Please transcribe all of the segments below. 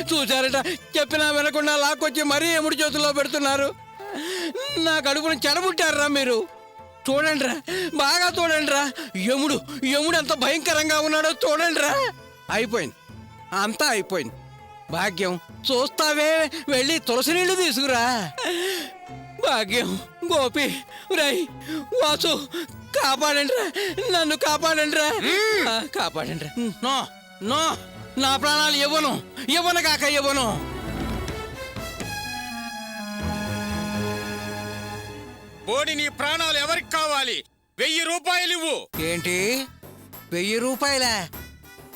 చూసారట, చెప్పినా వినకుండా లాక్కొచ్చి మరీ ఎముడి చేతుల్లో పెడుతున్నారు. నా కడుపును చెడబుట్టారా మీరు. చూడండిరా, బాగా చూడండిరా. యముడు ఎంత భయంకరంగా ఉన్నాడో చూడండిరా. అయిపోయింది, అంతా అయిపోయింది. భాగ్యం, చూస్తావే, వెళ్ళి తులసి నీళ్లు తీసుకురా. భాగ్యం, గోపి, రై, వాసు, కాపాడండిరా, నన్ను కాపాడండిరా, కాపాడండిరా. నో నో, నా ప్రాణాలు ఇవ్వను కాక ఇవ్వను. బోడి, నీ ప్రాణాలు ఎవరికి కావాలి? 1000 రూపాయలు ఇవ్వు. ఏంటి 1000 రూపాయలా?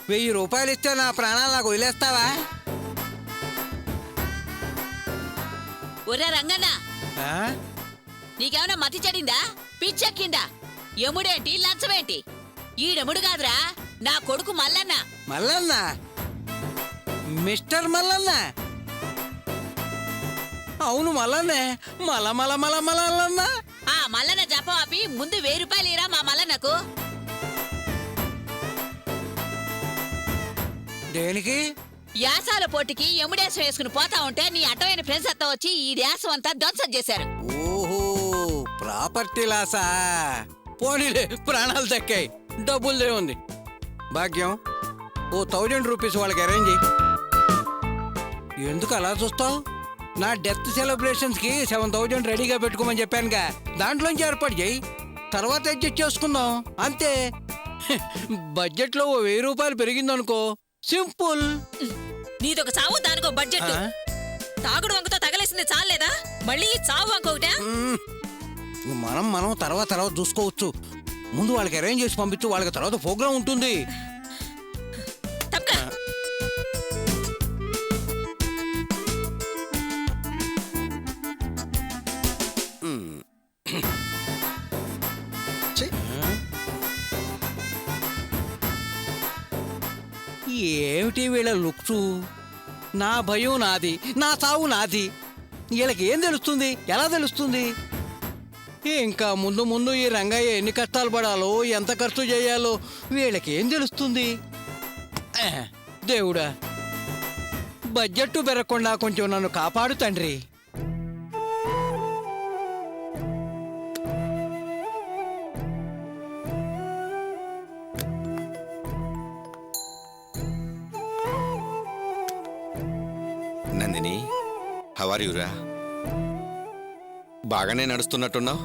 1000 రూపాయలు ఇస్తే నా ప్రాణాలు నాకు వదిలేస్తావా? ఒరే రంగన్న, నీకేమైనా మతి చెడిందా? పిచ్చెక్కిందా? ఎముడేంటి, లంచమేంటి? ఈడెముడు కాదురా, నా కొడుకు మల్లన్న. మల్లన్న? మిస్టర్ మల్లన్న? అవును, మల్లన్నే. మల్లన్న. ఆ మల్లన్న జపం ఆపి ముందు 1000 రూపాయలు ఇరా మా మల్లన్నకు. దేనికి? యాసాల పోటీకి ఎముడేసం వేసుకుని పోతా ఉంటే నీ అడ్డమైన ఫ్రెండ్స్ అంతా వచ్చి ఈ దేశం అంతా ధ్వంసం చేశారు. ఓహో, ప్రాపర్టీ లాసా? పోనీలే, ప్రాణాలు దక్కాయి, డబ్బులదే ఉంది. భాగ్యం, ఓ 1000 రూపీస్ వాళ్ళకి అరేంజ్ చెయ్యి. ఎందుకు అలా చూస్తావు? నా డెత్ సెలబ్రేషన్స్ కి 7000 రెడీగా పెట్టుకోమని చెప్పానుగా, దాంట్లోంచి ఏర్పాటు చేయి. తర్వాత అడ్జస్ట్ చేసుకుందాం, అంతే. బడ్జెట్ లో ఓ 1000 రూపాయలు పెరిగిందనుకో, సింపుల్. నీదొక చావు, దానికో బడ్జెట్. తాగుడు వంకతో తగలేసింది చాలేదా, మళ్ళీ చావు వంక ఒకటా? మనం తర్వాత చూసుకోవచ్చు. ముందు వాళ్ళకి అరేంజ్ చేసి పంపించు, వాళ్ళకి తర్వాత ప్రోగ్రామ్ ఉంటుంది. ఏమిటి వీళ్ళ లుక్సు? నా భయం నాది, నా చావు నాది. వీళ్ళకి ఏం తెలుస్తుంది, ఎలా తెలుస్తుంది? ఇంకా ముందు ఈ రంగయ్య ఎన్ని కష్టాలు పడాలో, ఎంత ఖర్చు చేయాలో వీళ్ళకి ఏం తెలుస్తుంది? దేవుడా, బడ్జెట్ పెరగకుండా కొంచెం నన్ను కాపాడు తండ్రి. నందిని, హౌ ఆర్ యు రా? బాగానే నడుస్తున్నట్టున్నావు.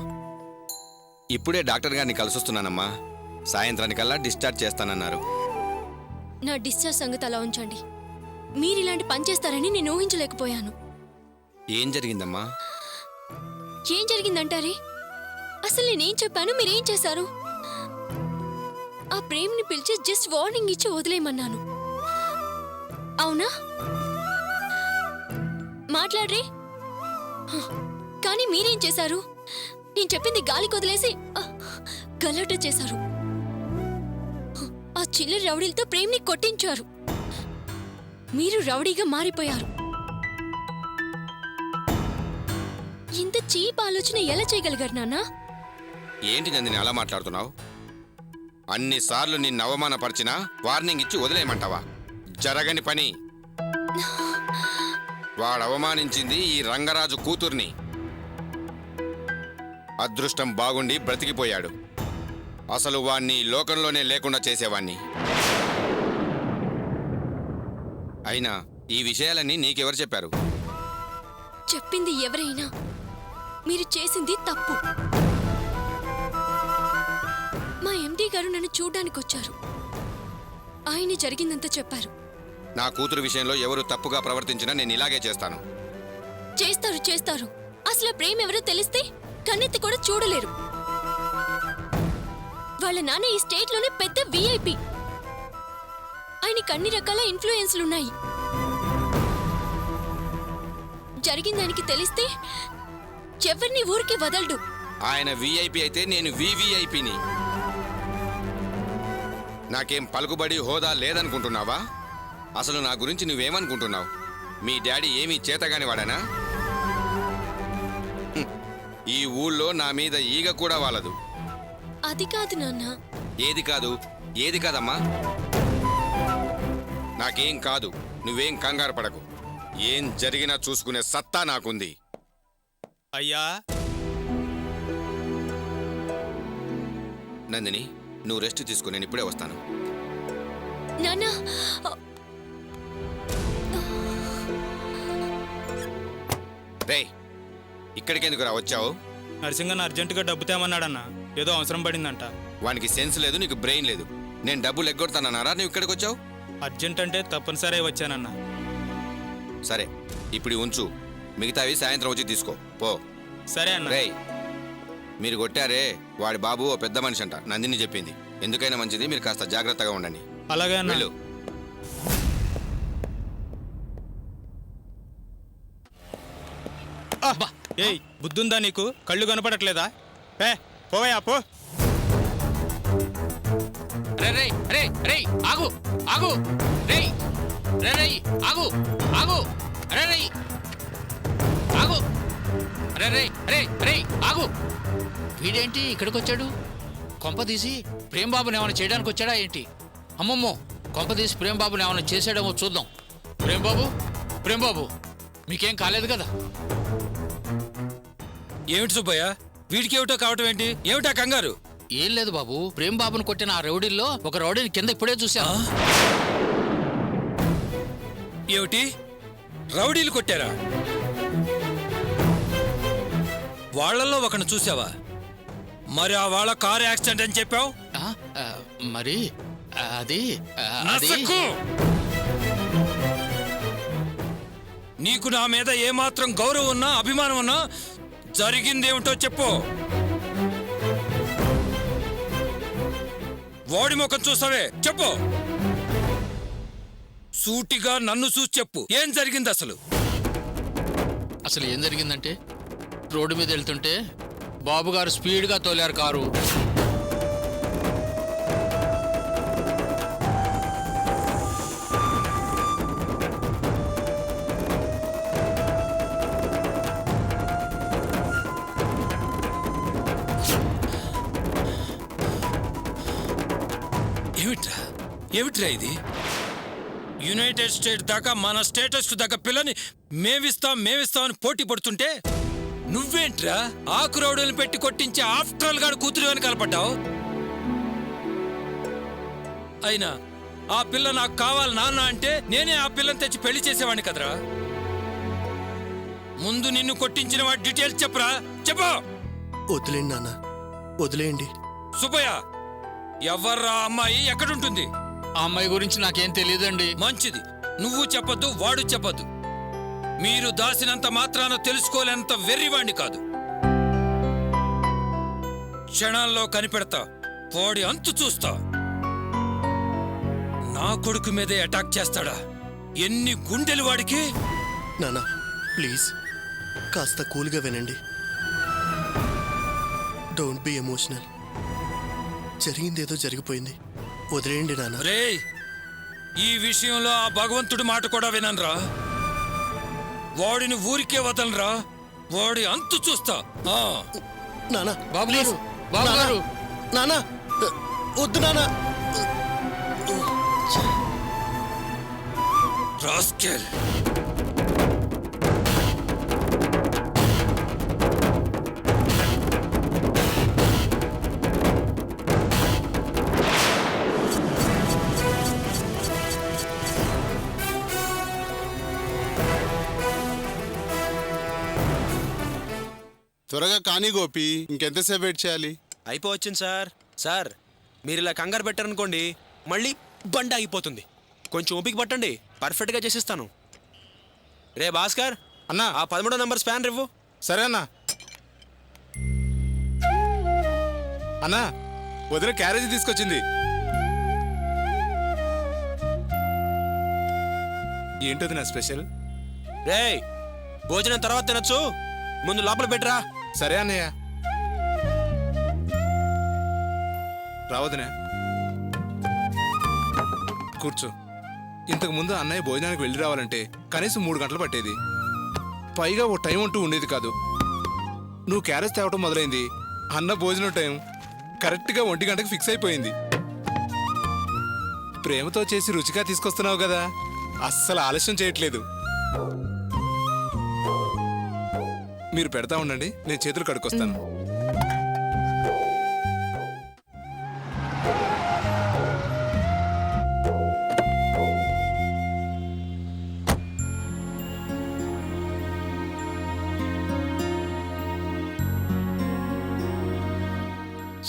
ఇప్పుడే డాక్టర్ గారిని కలిసొస్తున్నానమ్మా. సాయంత్రానికల్లా డిశ్చార్జ్ చేస్తానన్నారు. నా డిశ్చార్జ్ సంగతి అలా ఉంచండి. మీరిలాంటి పని చేస్తారని నేను ఊహించలేకపోయాను. ఏం జరిగిందమ్మా? ఏం జరిగిందంటారే? అసలు నేనేం చెప్పాను, మీరేం చేశారు? ఆ ప్రేమ్ని పిలిచి జస్ట్ వార్నింగ్ ఇచ్చి వదిలేయమన్నాను, అవునా? మాట్లాడరే. కానీ మీరేం చేశారు? నేను చెప్పింది గాలికి వదిలేసి గలాట చేశారు. ఆ చిల్లర రౌడీలతో ప్రేమ్ని కొట్టించారు. మీరు రౌడీగా మారిపోయారు. ఇంత చీప్ ఆలోచన ఎలా చేయగలిగారు నాన్న? ఏంటి నందిని అలా మాట్లాడుతున్నావు? అన్నిసార్లు నిన్ను అవమానపరిచినా వార్నింగ్ ఇచ్చి వదిలేయమంటావా? జరగని పని. వాడు అవమానించింది ఈ రంగరాజు కూతుర్ని. అదృష్టం బాగుండి బ్రతికిపోయాడు. అసలు వాణ్ణి లోకంలోనే లేకుండా చేసేవాణ్ణి. అయినా ఈ విషయాలన్నీ నీకెవరు చెప్పారు? చెప్పింది ఎవరైనా మీరు చేసింది తప్పు. మా ఎండి గారు నన్ను చూడ్డానికి వచ్చారు. ఆయన జరిగిందంతా చెప్పారు. నా కూతురు విషయంలో ఎవరు తప్పుగా ప్రవర్తించినా నేను ఇలాగే చేస్తాను. చేస్తారు. అసలు ప్రేమ ఎవరో తెలిస్తే కన్నెత్తి కూడా చూడలేరు. వాళ్ళ నాన్న ఈ స్టేట్ లోనే పెద్ద విఐపి. ఆయనకి అన్ని రకాల ఇన్ఫ్లుయెన్స్లున్నాయి. జరిగిందానికి తెలిస్తే ఎవరిని ఊరికి వదలడు. ఆయన విఐపి అయితే నేను వివిఐపిని. నాకేం పలుకుబడి హోదా లేదనుకుంటున్నావా? అసలు నా గురించి నువ్వేమనుకుంటున్నావు? మీ డాడీ ఏమీ చేతగాని వాడానా? ఈ ఊళ్ళో నా మీద ఈగ కూడా వాలదు. అది కాదు నాన్న. ఏది కాదు? ఏది కాదమ్మా? నాకేం కాదు. నువ్వేం కంగారు పడకు. ఏం జరిగినా చూసుకునే సత్తా నాకుంది. అయ్యా నందిని, నువ్వు రెస్ట్ తీసుకో, నేను ఇప్పుడే వస్తాను. నానా రేయ్, ఇక్కడికి ఎందుకురా వచ్చావు? నరసింగన్ అర్జెంటుగా డబ్బు తేమన్నాడన్నా. ఏదో అవసరం పడిందంట. వానికి సెన్స్ లేదు, నీకు బ్రెయిన్ లేదు. నేను డబ్బులు ఎగ్గొడతానన్నారా నువ్వు ఇక్కడికి వచ్చావు? అర్జెంట్ అంటే తప్పనిసరి వచ్చానన్నా. సరే, ఇప్పుడు ఉంచు, మిగతావి సాయంత్రం వచ్చి తీసుకో పో. సరే అన్న. రేయ్, మీరు కొట్టారే వాడి బాబు ఓ పెద్ద మనిషి అంట, నందిని చెప్పింది. ఎందుకైనా మంచిది మీరు కాస్త జాగ్రత్తగా ఉండండి. అలాగే అన్న. వెళ్ళు. ఏయ్, బుద్ధుందా నీకు? కళ్ళు కనపడట్లేదా? పోవయ్యా పో. రే రే రే ఆగు ఆగు రే రే రే ఆగు ఆగు రే రే ఆగు రే రే రే రే ఆగు. వీడేంటి ఇక్కడికి వచ్చాడు? కొంప తీసి ప్రేమ్బాబుని ఏమైనా చేయడానికి వచ్చాడా ఏంటి? అమ్మమ్మో, కొంప తీసి ప్రేమ్బాబుని ఏమైనా చేసాడేమో చూద్దాం. ప్రేమ్బాబు మీకేం కాలేదు కదా? ఏమిటి సుబ్బయ్య, వీడికి ఏమిటో కావటం ఏంటి? ఏమిటా కంగారు? ఏం లేదు బాబు, ప్రేమ్బాబుని కొట్టిన ఆ రౌడీల్లో ఒక రౌడీని కింద ఇప్పుడే చూశాను. ఏమిటి, రౌడీలు కొట్టారా? వాళ్లలో ఒకను చూసావా? మరి ఆ వాళ్ళ కారు యాక్సిడెంట్ అని చెప్పావు. మరి అది నసక్కు! నీకు నా మీద ఏమాత్రం గౌరవం ఉన్నా అభిమానం ఉన్నా జరిగిందేమిటో చెప్పు. వాడి ముఖం చూసావే, చెప్పు. సూటిగా నన్ను చూసి చెప్పు, ఏం జరిగింది అసలు? అసలు ఏం జరిగిందంటే, రోడ్డు మీద వెళ్తుంటే బాబుగారు స్పీడ్గా తోలారు కారు. ఏమిట్రా ఇది? యునైటెడ్ స్టేట్ దాకా మన స్టేటస్ దాకా పిల్లని మేమిస్తామని పోటీ పడుతుంటే నువ్వేంట్రా ఆకు రౌడీలను పెట్టి కొట్టించి ఆఫ్టర్ గాడు కూతురు అని కలపడ్డావు. అయినా ఆ పిల్ల నాకు కావాలి నాన్న అంటే నేనే ఆ పిల్లని తెచ్చి పెళ్లి చేసేవాడిని కదరా. ముందు నిన్ను కొట్టించిన వాడి డీటెయిల్స్ చెప్పరా, చెప్పు. వదిలేండి నాన్న, వదిలేయండి. సుబ్బయ్య, ఎవర్రా అమ్మాయి, ఎక్కడుంటుంది? ఆ అమ్మాయి గురించి నాకేం తెలియదండి. మంచిది, నువ్వు చెప్పొద్దు, వాడు చెప్పొద్దు. మీరు దాసినంత మాత్రాన తెలుసుకోలేనంత వెర్రివాణ్ణి కాదు. క్షణాల్లో కనిపెడతా, వాడి అంతు చూస్తా. నా కొడుకు మీదే అటాక్ చేస్తాడా? ఎన్ని గుండెలు వాడికి! నాన్న ప్లీజ్ కాస్త కూల్గా వినండి. Don't be emotional. జరిగిందేదో జరిగిపోయింది, వదిలేయండి నాన్న. రేయ్, ఈ విషయంలో ఆ భగవంతుడి మాట కూడా విననురా. వాడిని ఊరికే వదలరా, వాడి అంతు చూస్తా. నాన్న బాబుగారు, బాబుగారు, నాన్న వద్దు నాన్న. రాస్కెల్. త్వరగా కానీ గోపి, ఇంకెంతసేపు వెయిట్ చేయాలి? అయిపోవచ్చింది సార్. సార్ మీరు ఇలా కంగారు పెట్టారనుకోండి, మళ్ళీ బండి ఆగిపోతుంది. కొంచెం ఓపిక పట్టండి, పర్ఫెక్ట్గా చేసిస్తాను. రే భాస్కర్ అన్నా, ఆ 13వ నంబర్ స్పాన్ ఇవ్వు. సరే అన్నా. అన్నా, వదిన క్యారేజీ తీసుకొచ్చింది. ఏంటది నా స్పెషల్? రే, భోజనం తర్వాత తినొచ్చు, ముందు లోపల పెట్టరా. సరే అన్నయ్య. రావదనే, కూర్చో. ఇంతకు ముందు అన్నయ్య భోజనానికి వెళ్ళి రావాలంటే కనీసం 3 గంటలు పట్టేది. పైగా ఓ టైం అంటూ ఉండేది కాదు. నువ్వు క్యారేజ్ తేవటం మొదలైంది, అన్న భోజనం టైం కరెక్ట్గా 1 గంటకు ఫిక్స్ అయిపోయింది. ప్రేమతో చేసి రుచిగా తీసుకొస్తున్నావు కదా, అస్సలు ఆలస్యం చేయట్లేదు. మీరు పెడతా ఉండండి, నేను చేతులు కడుక్కొస్తాను.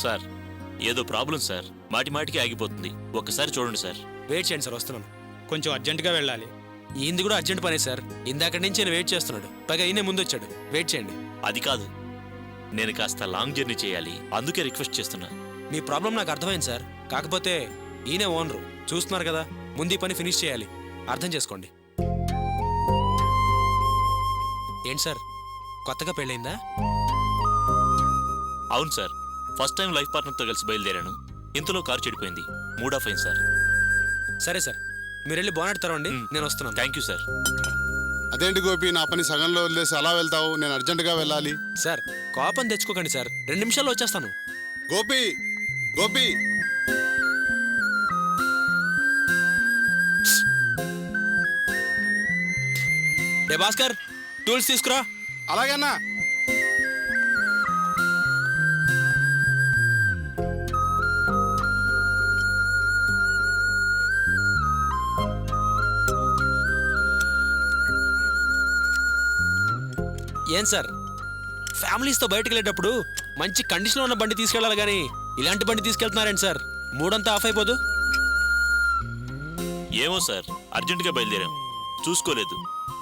సార్ ఏదో ప్రాబ్లం సార్, మాటి మాటికి ఆగిపోతుంది. ఒక్కసారి చూడండి సార్. వెయిట్ చేయండి సార్, వస్తున్నాను. కొంచెం అర్జెంటుగా వెళ్ళాలి. ఈయనది కూడా అర్జెంట్ పనే సార్. ఇందాక నుంచి నేను వెయిట్ చేస్తున్నాడు, పైగా ఈయనే ముందు వచ్చాడు. వెయిట్ చేయండి. అది కాదు, నేను కాస్త లాంగ్ జర్నీ చేయాలి, అందుకే రిక్వెస్ట్ చేస్తున్నా. మీ ప్రాబ్లం నాకు అర్థమైంది సార్. కాకపోతే ఈయనే ఓనరు, చూస్తున్నారు కదా. ముందు ఈ పని ఫినిష్ చేయాలి, అర్థం చేసుకోండి. ఏంటి సార్, కొత్తగా పెళ్ళైందా? అవును సార్, ఫస్ట్ టైం లైఫ్ పార్ట్నర్తో కలిసి బయలుదేరాను. ఇంతలో కారు చెడిపోయింది. మూడ్ ఆఫ్ అయింది సార్. సరే సార్, మీరు వెళ్ళి బోనట్ తెరవండి, నేను వస్తున్నాను. Thank you sir. అదేంటి గోపి, నా పని సగంలో వదిలేసి అలా వెళ్తావు? నేను అర్జెంటుగా వెళ్ళాలి. సార్ కోపం తెచ్చుకోకండి సార్, 2 నిమిషాల్లో వచ్చేస్తాను. గోపి, గోపి, రే భాస్కర్, టూల్స్ తీసుకురా. అలాగేనా? ఏం సార్, ఫ్యామిలీస్తో బయటకు వెళ్ళేటప్పుడు మంచి కండిషన్లో ఉన్న బండి తీసుకెళ్ళాలి కానీ ఇలాంటి బండి తీసుకెళ్తున్నారేంటి సార్? మూడంతా ఆఫ్ అయిపోదు. ఏమో సార్, అర్జెంటుగా బయలుదేరాం, చూసుకోలేదు.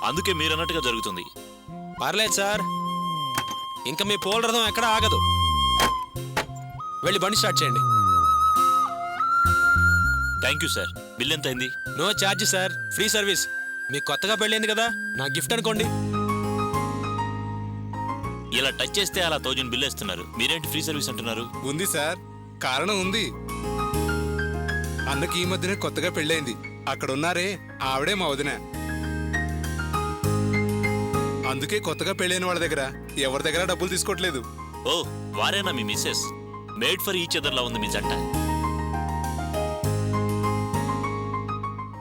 అందుకే మీరన్నట్టుగా జరుగుతుంది. పర్లేదు సార్, ఇంకా మీ పోల్ రథం ఎక్కడ ఆగదు. వెళ్ళి బండి స్టార్ట్ చేయండి. Thank you sir. బిల్ ఎంత అయింది? No charge sir, free service. మీకు కొత్తగా పెళ్ళైంది కదా, నా గిఫ్ట్ అనుకోండి. ఇలా టచ్ చేస్తే అలా 1000 బిల్ వేస్తున్నారు, మీరేంటి ఫ్రీ సర్వీస్ అంటున్నారు? ఉంది సార్, కారణం ఉంది. అన్నకి ఈ మధ్యనే కొత్తగా పెళ్ళైంది. అక్కడ ఉన్నారే, ఆవిడే మా వదిన. అందుకే కొత్తగా పెళ్ళైన వాళ్ళ దగ్గర ఎవరి దగ్గర డబ్బులు తీసుకోవట్లేదు. ఓ, వారేనా మీ missus? Made for each other లా ఉంది మీ జంట.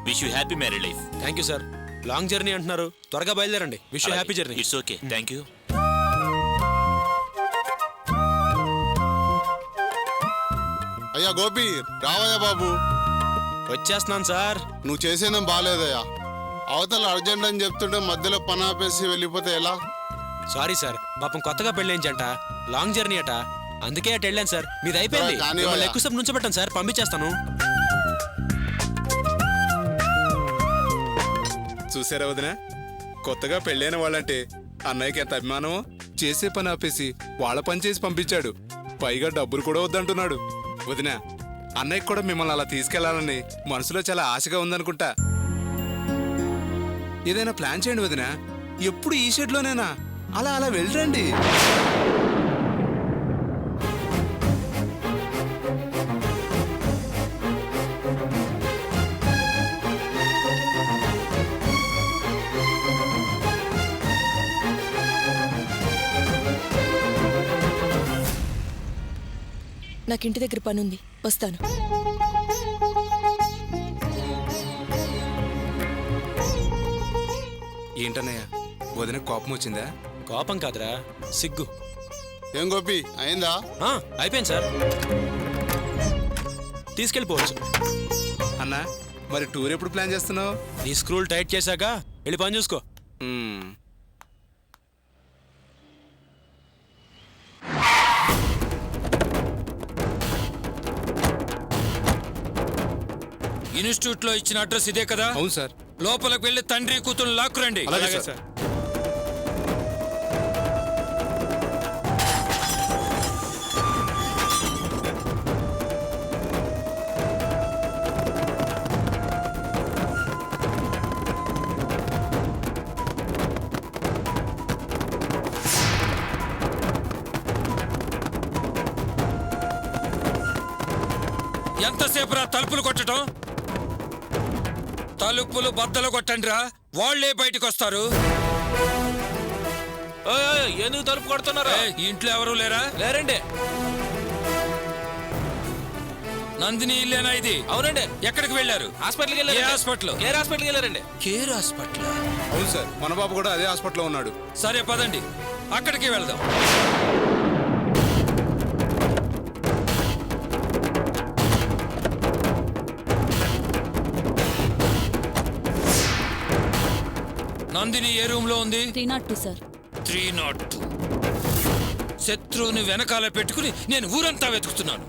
Wish you happy married life. Thank you sir. Long journey అంటున్నారు, త్వరగా బయలుదేరండి. Wish you happy journey. It's okay, thank you. అయ్యా గోపి, రావయ్యా బాబు. వచ్చేస్తున్నాను సార్. నువ్వు చేసేదేం బాగాలేదయ్యా. అవతల అర్జెంట్ అని చెప్తుంటే మధ్యలో పని ఆపేసి వెళ్ళిపోతే ఎలా? సారీ సార్, పాపం కొత్తగా పెళ్ళేంచంట, లాంగ్ జర్నీ అట, అందుకే అటు వెళ్ళాను సార్. మీది అయిపోయింది, కానీ మిమ్మల్ని ఎక్కువసేపు నుంచోబెట్టాను సార్, పంపించేస్తాను. చూసారా వదిన, కొత్తగా పెళ్ళైన వాళ్ళంటే అన్నయ్యకి ఎంత అభిమానమో. చేసే పని ఆపేసి వాళ్ళ పని చేసి పంపించాడు, పైగా డబ్బులు కూడా వద్దంటున్నాడు. వదిన, అన్నయ్యకి కూడా మిమ్మల్ని అలా తీసుకెళ్లాలని మనసులో చాలా ఆశగా ఉందనుకుంటా. ఏదైనా ప్లాన్ చేయండి వదిన. ఎప్పుడు ఈ షెడ్లోనేనా? అలా అలా వెళ్ళరండి. నాకు ఇంటి దగ్గర పనుంది, వస్తాను. ఏంటన్నయ్య, వదిన కోపం వచ్చిందా? కోపం కాదురా, సిగ్గు. ఏం గోపి, అయిందా? అయిపోయింది సార్, తీసుకెళ్ళిపోవచ్చు. అన్నా, మరి టూర్ ఎప్పుడు ప్లాన్ చేస్తున్నావు? నీ స్క్రూలు టైట్ చేశాక వెళ్ళి పని చూసుకో. ఇన్స్టిట్యూట్ లో ఇచ్చిన అడ్రస్ ఇదే కదా? అవును సార్. లోపలికి వెళ్ళి తండ్రి కూతురు లాక్కురండి. అలాగే సార్. ఎంతసేపు రా తలుపులు కొట్టడం? తలుపులు బద్దలు కొట్టండి రా, వాళ్లే బయటకు వస్తారు. ఎందుకు తలుపు కొడుతున్నారా? ఇంట్లో ఎవరు లేరా? లేరండి. నందిని ఇల్లేనా ఇది? అవునండి. ఎక్కడికి వెళ్ళారు? హాస్పిటల్కి ఏ వెళ్ళారు. హాస్పిటల్? కేర్ హాస్పిటల్కి వెళ్ళారండి. Care hospital. అవును సార్, మన బాబు కూడా అదే హాస్పిటల్లో ఉన్నాడు. సరే పదండి, అక్కడికి వెళ్దాం. నందిని ఏ రూమ్ లో ఉంది? 302 సార్. 302. శత్రువుని వెనకాల పెట్టుకుని నేను ఊరంతా వెతుకుతున్నాను.